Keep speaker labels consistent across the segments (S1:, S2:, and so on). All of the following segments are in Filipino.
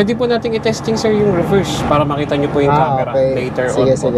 S1: Pwede po nating i-testing sir yung reverse para makita nyo po yung camera later on.
S2: Sige.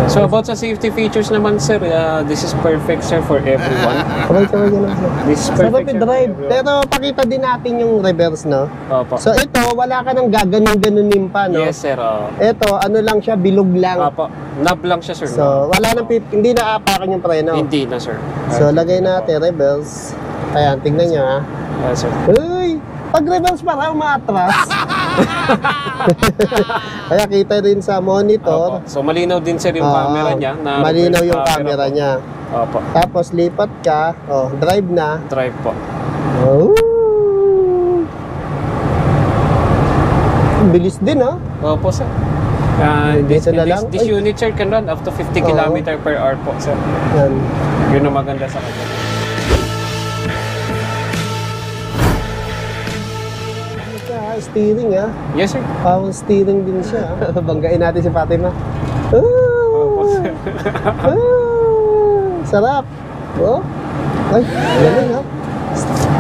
S1: So about sa safety features naman sir, this is perfect sir for everyone. This is perfect sir
S2: drive. Pero pakita din natin yung reverse, no?
S1: Opo.
S2: So ito, wala ka nang gaganon-ganonin pa, no?
S1: Yes sir.
S2: Ito, ano lang siya, bilog lang.
S1: Opo. Knob lang siya sir.
S2: So wala nang hindi na apakan yung preno.
S1: Hindi na sir.
S2: So lagay natin reverse. Ayan, tingnan nyo ha.
S1: Yes sir.
S2: Uy! Pag reverse para umatras. Kaya kita rin sa monitor.
S1: Opo. So malinaw din sir yung camera niya.
S2: Malinaw yung camera niya.
S1: Opo.
S2: Tapos lipat ka. Drive na.
S1: Drive po.
S2: Bilis din ha.
S1: Opo sir. This unit sir can run up to 50 km per hour po sir.
S2: Yan.
S1: Yun ang maganda sa kanya.
S2: Steering ha.
S1: Yes sir.
S2: Power steering din siya. Banggain natin si Fatima. Sarap. Ay, galing ha.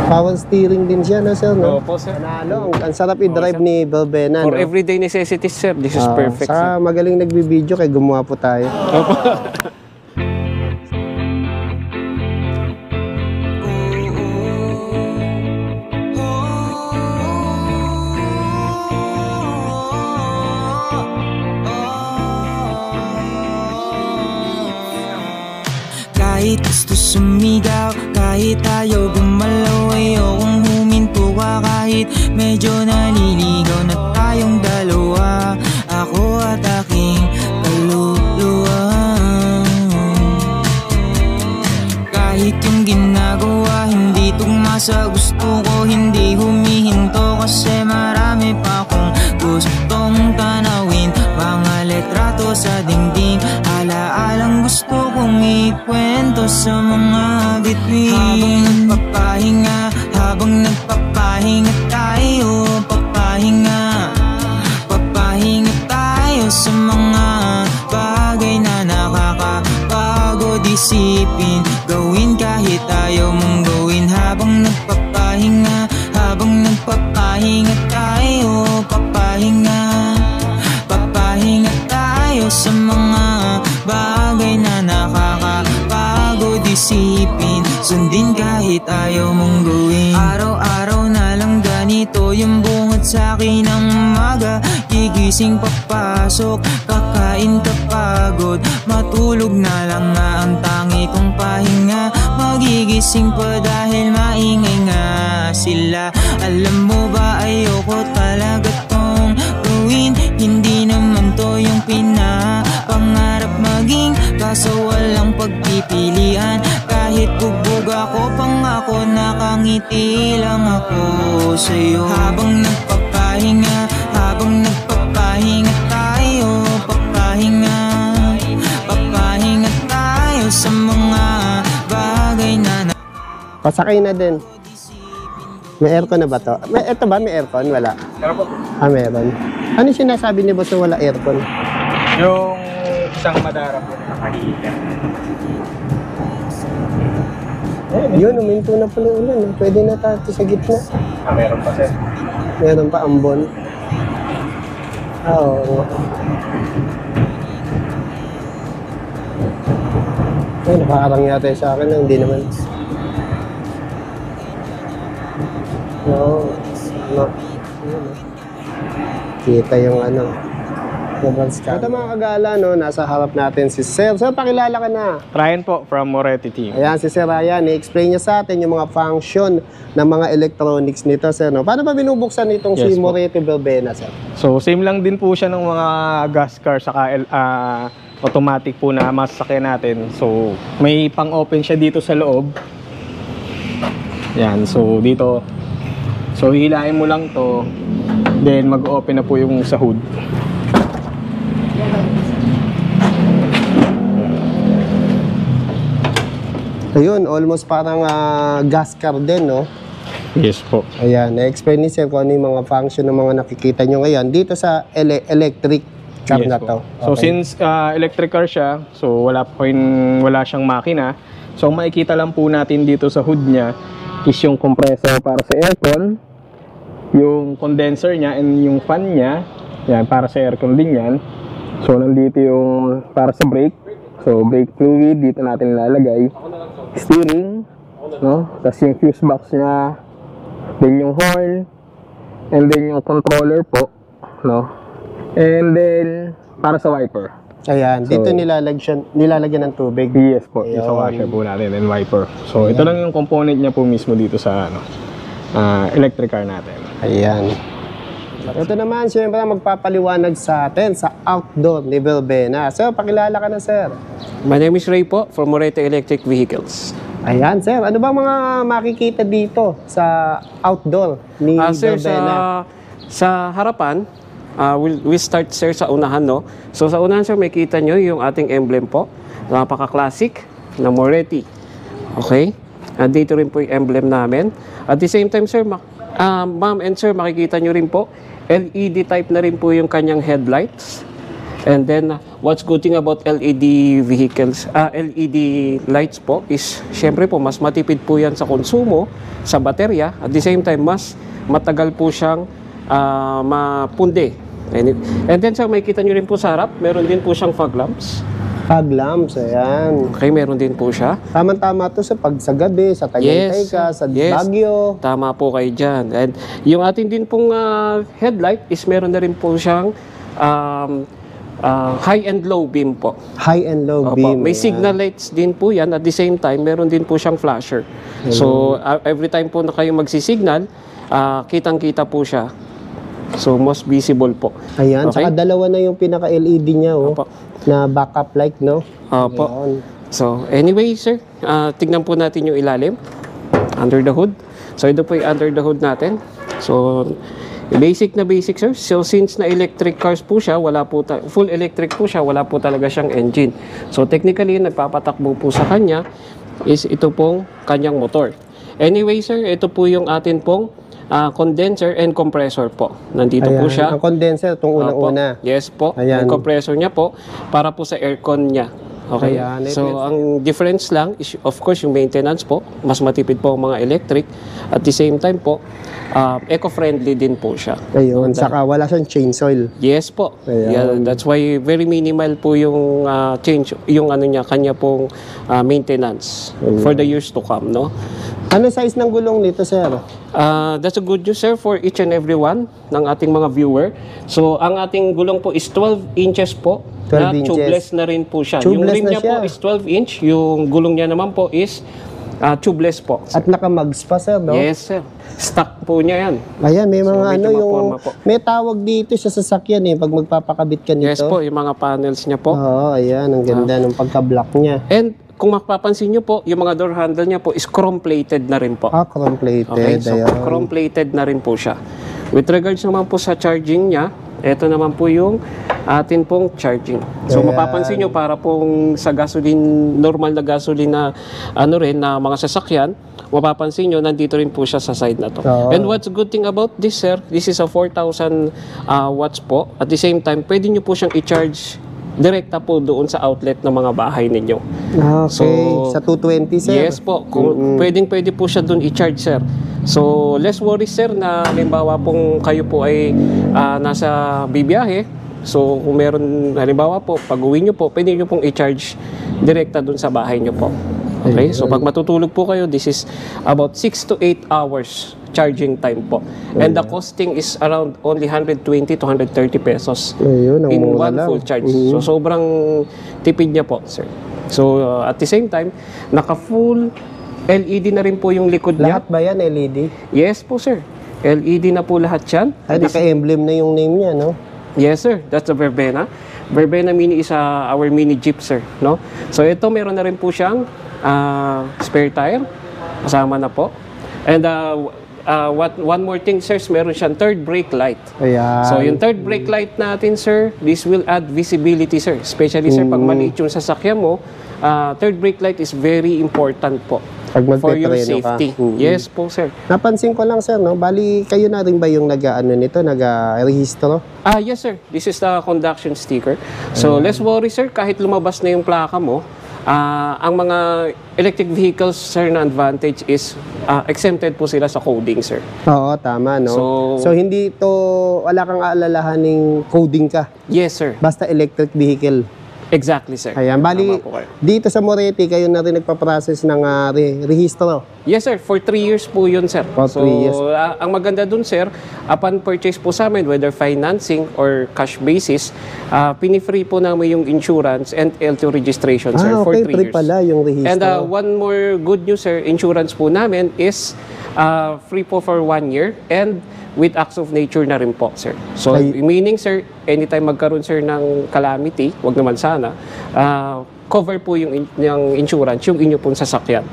S2: Power steering din siya, no sir? No?
S1: Opo sir.
S2: Panalo. Ang sarap i-drive ni Verbena.
S1: For everyday necessities sir, this is perfect
S2: sir. Magaling nagbibideo kaya gumawa po tayo.
S1: Opo.
S3: Kahit gusto sumigaw, kahit ayaw gumalaw, ayokong huminto ka kahit medyo naliligaw na tayong dalawa, ako at aking kaluluwa. Kahit yung ginagawa hindi tugma sa gusto ko, hindi humihinto kasi marami pa akong gustong tanawin, mga letrato sa dingding, alaalang gusto kong ikwento sa mga bituin. Habang nagpapahinga tayo, papahinga tayo sa mga bagay na nakakapagod isipin, gawin kahit ayaw mong gawin. Habang nagpapahinga tayo, papahinga tayo sa mga bagay na nakakapagod isipin, sundin kahit ayaw mong gawin. Araw-araw na lang ganito yung bungat sa'kin ng umaga, gigising papasok, kakain kapagod, matulog na lang nga ang tangi kong pahinga, magigising pa dahil maingay nga sila. Alam mo ba ayoko talaga tong gawin, hindi naman to yung pinapangarap maging, kaso walang pagpipilian. Kahit bugbog ako, pangako nakangiti lang ako sa'yo. Habang nagpapahinga tayo, papahinga tayo sa mga bagay na
S2: pasakay na din. May aircon na ba to? Ito ba may aircon? Wala?
S1: Meron po.
S2: Meron. Ano sinasabi ni boss na wala aircon?
S1: Yung isang madara po nakahita.
S2: Yun, uminto na pala ulan. Pwede na tayo sa gitna.
S1: Meron pa sir.
S2: Meron pa ambon. Oo. Ay, nakakarang yata sa akin. Hindi naman. No. Kita yung ano. Ito mga kagala, no, nasa harap natin si Sir. Sir, pakilala ka na.
S4: Ryan po, from Moretti team.
S2: Ayan, si Sir Ryan. I-explain niya sa atin yung mga function ng mga electronics nito, Sir. No? Paano ba binubuksan itong si Moretti Verbena, Sir?
S4: So, same lang din po siya ng mga gas car saka automatic po na masasakyan natin. So, may pang-open siya dito sa loob. Yan, so dito. So, hihilahin mo lang to. Then, mag-open na po yung sa hood.
S2: Ayun, almost parang gas car din, no?
S4: Yes po.
S2: Ayan, na-explain ni Sir kung ano yung mga function ng mga nakikita nyo ngayon dito sa electric car na to. Okay.
S4: So, since electric car siya, so wala siyang makina. So, makikita lang po natin dito sa hood niya is yung compressor para sa aircon, yung condenser niya and yung fan niya. Yan, para sa aircon din yan. So, nandito yung para sa brake. So, brake fluid, dito natin ilalagay. Steering, no? Tapos yung fuse box niya, then yung horn, and then yung controller po, no? And then, para sa wiper.
S2: Ayan, dito nilalagyan ng tubig.
S4: Yes po, yung sa
S2: Ayun.
S4: washer po natin, and wiper. So, ito lang yung component niya po mismo dito sa electric car natin.
S2: Ayan. Ito naman, siyempre magpapaliwanag sa atin sa outdoor ni Verbena. Sir, pakilala ka na, sir.
S1: My name is Ray po from Moreto Electric Vehicles.
S2: Ayan, sir. Ano bang mga makikita dito sa outdoor ni
S1: Sir,
S2: Verbena?
S1: sa harapan, we'll start, sir, sa unahan, no? So, sa unahan, sir, may kita nyo yung ating emblem po. Napaka-classic na Moretti. Okay? Dito rin po yung emblem namin. At the same time, sir, ma'am and sir, makikita nyo rin po, LED type na rin po yung kanyang headlights. And then, what's good thing about LED vehicles, LED lights po is, syempre po, mas matipid po yan sa konsumo, sa baterya. At the same time, mas matagal po siyang mapunde. And then, sir, makikita nyo rin po sa harap, meron din po siyang fog lamps.
S2: Fog lamps, ayan.
S1: Okay, meron din po siya.
S2: Tama-tama to sa pag sa gabi, sa Tagaytay
S1: Yes,
S2: ka, sa
S1: yes.
S2: Baguio.
S1: Tama po kayo dyan. And yung atin din pong headlight is meron na rin po siyang high and low beam po.
S2: High and low
S1: Opo,
S2: beam.
S1: may
S2: ayan.
S1: signal lights din po yan. At the same time, meron din po siyang flasher. So, every time po na kayo magsisignal, kitang-kita po siya. So, most visible po.
S2: Ayan,
S1: Okay?
S2: saka dalawa na yung pinaka-LED niya, oh,
S1: Opo.
S2: na backup light, no?
S1: Opo.
S2: Ayan.
S1: So, anyway, sir, tignan po natin yung ilalim. Under the hood. So, ito po yung under the hood natin. So, basic na basic, sir. So, since na electric cars po siya, full electric po siya, wala po talaga siyang engine. So, technically, nagpapatakbo po sa kanya is ito pong kanyang motor. Anyway, sir, ito po yung atin pong condenser and compressor po. Nandito po
S2: Ayan,
S1: siya.
S2: ang condenser, itong unang-una.
S1: Opo. Yes po.
S2: Ayan.
S1: Yung compressor niya po para po sa aircon niya. Okay.
S2: Ayan,
S1: So, ang difference lang is, of course, yung maintenance po. Mas matipid po ang mga electric. At the same time po, eco-friendly din po siya.
S2: Ayun, saka wala siyang chainsaw.
S1: Yes po.
S2: Ayan.
S1: Yeah, that's why very minimal po yung change, yung ano niya, kanya pong maintenance for the years to come, no?
S2: Ano size ng gulong nito, sir?
S1: That's a good news, sir, for each and every one ng ating mga viewer. So, ang ating gulong po is 12 inches po.
S2: 12
S1: na
S2: inches.
S1: tubeless na rin po siya. Yung
S2: Tubeless
S1: rim
S2: na
S1: niya po
S2: siya.
S1: is 12 inch. Yung gulong niya naman po is tubeless po.
S2: At naka-mags pa, sir, no?
S1: Yes, sir. Stock po niya yan.
S2: Ayan, may
S1: So,
S2: mga
S1: medyo
S2: ano yung...
S1: maporma po.
S2: May tawag dito sa sasakyan, eh, pag magpapakabit ka nito.
S1: Yes po, yung mga panels niya po.
S2: Oo, ayan, ang ganda ng pagka-block niya.
S1: And kung mapapansin nyo po, yung mga door handle niya po is chrome-plated na rin po.
S2: Chrome-plated,
S1: Okay, so
S2: ayan.
S1: chrome-plated na rin po siya. With regards naman po sa charging niya, ito naman po yung atin pong charging. So
S2: Ayan.
S1: mapapansin nyo para pong sa gasoline, normal na gasoline na ano rin na mga sasakyan, mapapansin nyo nandito rin po siya sa side na to.
S2: Oo.
S1: And what's good thing about this, sir, this is a 4,000 watts po. At the same time, pwede nyo po siyang i-charge direkta po doon sa outlet ng mga bahay ninyo.
S2: Okay,
S1: So,
S2: sa 220, sir.
S1: Yes po. Kung pwede po siya doon i-charge, sir. So, less worries, sir, na halimbawa pong kayo po ay nasa bibiyahe. So, kung meron, halimbawa po, pag uwi nyo po, pwede nyo pong i-charge direkta doon sa bahay nyo po. Okay? So, pag matutulog po kayo, this is about 6 to 8 hours charging time po. And the costing is around only 120 to 130 pesos
S2: Ayun, ang
S1: in
S2: mura
S1: one
S2: lang.
S1: full charge. So, sobrang tipid niya po, sir. So, at the same time, naka-full LED na rin po yung likod niya.
S2: Lahat ba yan, LED?
S1: Yes po, sir. LED na po lahat yan.
S2: Ay, naka-emblem na yung name niya, no?
S1: Yes, sir. That's the Verbena. Verbena Mini is our mini Jeep, sir. No? So, ito meron na rin po siyang spare tire. Kasama na po. And one more thing, sir, meron siyang third brake light.
S2: Ayan.
S1: So, yung third brake light natin, sir, this will add visibility, sir. Especially, sir, pag maliit yung sasakyan mo, third brake light is very important po.
S2: Pag
S1: For your
S2: magpepreno ka.
S1: safety. Yes po, sir.
S2: Napansin ko lang, sir, no? Bali, kayo na rin ba yung nag-rehistro?
S1: Yes, sir. This is the conduction sticker. So, less worry, sir. Kahit lumabas na yung plaka mo, Ang mga electric vehicles, sir, na advantage is exempted po sila sa coding, sir.
S2: Oo, tama, no? So hindi to, wala kang aalalahaning coding ka.
S1: Yes, sir.
S2: Basta electric vehicle.
S1: Exactly, sir.
S2: Ayan, bali,
S1: Tama po kayo.
S2: dito sa Moretti, kayo na rin nagpa-process ng rehistro.
S1: Yes, sir. For 3 years po yun, sir.
S2: For 3 years.
S1: Ang maganda dun, sir, upon purchase po sa amin, whether financing or cash basis, pinifree po namin yung insurance and L2 registration, sir, for 3
S2: free
S1: years.
S2: pala yung rehistro.
S1: And one more good news, sir, insurance po namin is free po for 1 year and with acts of nature na rin po, sir. So, meaning, sir, anytime magkaroon, sir, ng calamity, wag naman sana, cover po yung insurance, yung inyo pong sasakyan.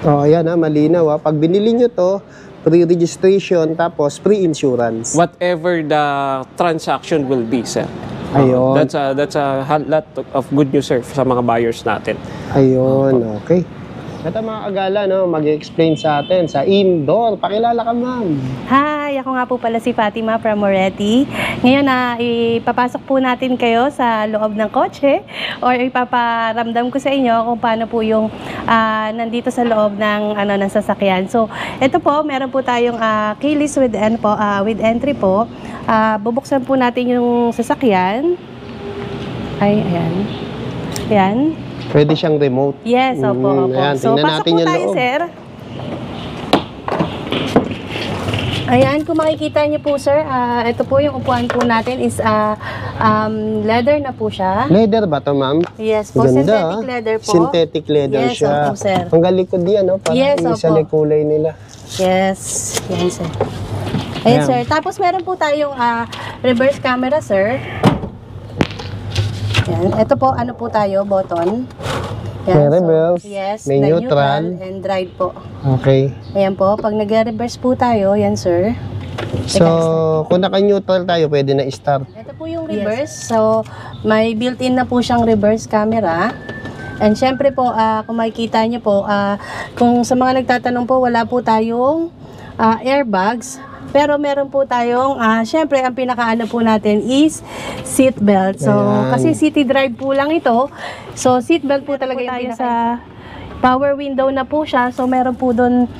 S2: Ayan malinaw. Pag binili nyo to, pre-registration, tapos pre-insurance.
S1: Whatever the transaction will be, sir.
S2: Ayun.
S1: That's a lot of good news, sir, sa mga buyers natin.
S2: Ayun, okay. Ito mga kagala, no, mag-explain sa atin sa indoor. Pakilala ka, ma'am.
S5: Hi, ako nga po pala si Fatima from Moretti. Ngayon ipapasok po natin kayo sa loob ng kotse or ipaparamdam ko sa inyo kung paano po yung nandito sa loob ng ng sasakyan. So, ito po, meron po tayong keyless with entry po. Bubuksan po natin yung sasakyan. Ay, ayan. Ayan.
S2: Pwede siyang remote.
S5: Yes, opo.
S2: Ayan,
S5: So,
S2: tingnan
S5: pasok
S2: natin
S5: po
S2: yung
S5: tayo,
S2: loob.
S5: sir. Ayan, kung makikita niyo po, sir, ito po yung upuan po natin is leather na po siya.
S2: Leather ba to, ma'am?
S5: Yes po,
S2: Ganda,
S5: synthetic leather po.
S2: Synthetic leather
S5: Yes,
S2: siya.
S5: opo, sir.
S2: Ang galikod yan, no? Parang
S5: Yes,
S2: isa
S5: opo.
S2: na kulay nila.
S5: Yes, yan, sir. Ayan,
S2: Ayan.
S5: sir. Tapos meron po tayong reverse camera, sir. Yan. Ito po, ano po tayo, button.
S2: May reverse,
S5: yes,
S2: may
S5: na
S2: neutral.
S5: and drive po.
S2: Okay.
S5: Ayan po, pag nag-reverse po tayo, yan, sir.
S2: So, kung naka-neutral tayo, pwede na start.
S5: Ito po yung reverse. So, may built-in na po siyang reverse camera. And syempre po, kung makikita niyo po, kung sa mga nagtatanong po, wala po tayong airbags. Pero meron po tayong, syempre, ang pinakaano po natin is seat belt. So,
S2: Ayan.
S5: kasi city drive po lang ito. So, seat belt po talaga yung sa power window na po siya. So, meron po doon,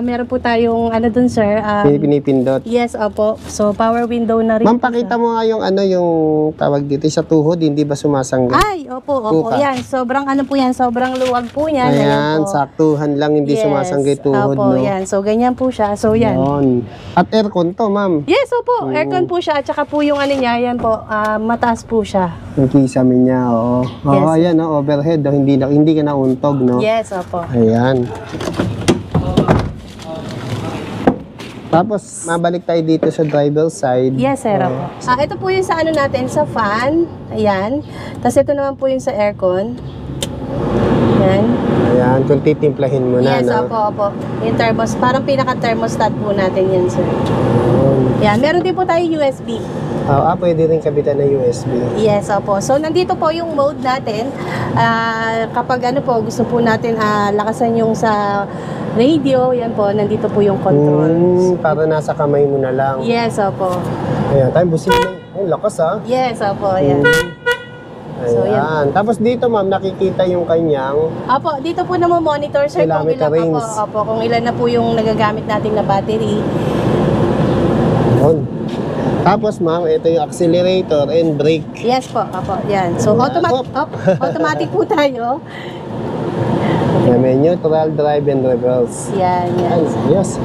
S5: meron po tayong, ano doon, sir?
S2: Pinipindot.
S5: Yes, opo. So, power window na rin
S2: Ma'am,
S5: po
S2: pakita
S5: siya.
S2: mo nga yung yung tawag dito sa tuhod, hindi ba sumasangga?
S5: Ay, opo.
S2: Kuka.
S5: Yan, sobrang ano po yan, sobrang luwag po yan.
S2: Ayan,
S5: po.
S2: saktuhan lang, hindi sumasangga yung tuhod,
S5: opo,
S2: no?
S5: yan. So, ganyan po siya. So, yan.
S2: Yun. At aircon to, ma'am.
S5: Yes, opo. Aircon po siya. At saka po yung ano niya, yan po, mataas po siya.
S2: Yung kisame niya, oo.
S5: Yes.
S2: Oo, ayan, no, overhead, no? Hindi ka nauntog, no?
S5: Yes, opo.
S2: Ayan. Tapos, mabalik tayo dito sa driver side.
S5: Yes, sir. Opo. Ito po yung sa ano natin, sa fan. Ayan. Tapos ito naman po yung sa aircon. Ayan.
S2: Ayan, kung titimplahin mo na,
S5: Yes,
S2: no?
S5: opo, opo. Yung thermos, parang pinaka-thermostat po natin yan, sir.
S2: Ayun.
S5: Ayan. Meron din po tayo USB.
S2: Pwede rin kabitan ng USB.
S5: Yes, opo. So, nandito po yung mode natin. Kapag ano po, gusto po natin lakasan yung sa radio, yan po, nandito po yung controls.
S2: Para nasa kamay mo na lang.
S5: Yes, opo.
S2: Ayan, tayo busin lang. Ay, lakas, ha?
S5: Yes, opo, yan.
S2: Ayan.
S5: So, yan.
S2: Tapos dito, ma'am, nakikita yung kanyang
S5: Opo, dito po na monitor sir kung
S2: Kilometer
S5: ilan
S2: range.
S5: opo, kung ilan na po yung nagagamit natin na battery.
S2: yun. Tapos, ma'am, ito yung accelerator and brake.
S5: Yes po, opo, yan. So, automatic po tayo.
S2: Ayan, may neutral, drive, and reverse.
S5: Yan, yan.
S2: Yes.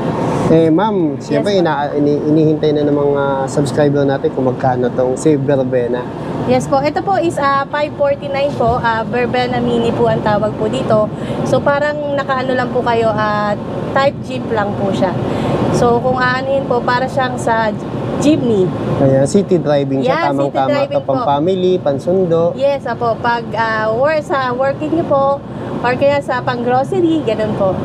S2: Ma'am, siyempre inihintay na ng mga subscriber natin kung magkano tong si Verbena.
S5: Yes po, ito po is 549 po, Verbena Mini po ang tawag po dito. So parang nakaano lang po kayo, type Jeep lang po siya. So kung aanin po, para siyang sa jeepney.
S2: Ayan, city driving siya,
S5: Yeah, city
S2: tamang-tama
S5: driving
S2: to, pang
S5: po.
S2: family, pansundo.
S5: Yes, apo, pag sa working niyo po, or kaya sa pang-grocery, ganun po.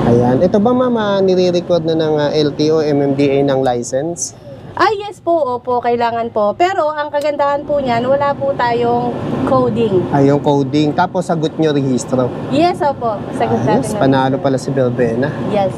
S2: Ayan, ito ba ma'am, nire-record na ng LTO, MMDA ng license?
S5: Yes po, opo, kailangan po. Pero ang kagandahan po niyan, wala po tayong coding.
S2: Ay, yung coding, tapos sagot nyo rehistro.
S5: Yes, opo, sagot natin.
S2: Ayos, panalo pala si Verbena.
S5: Yes.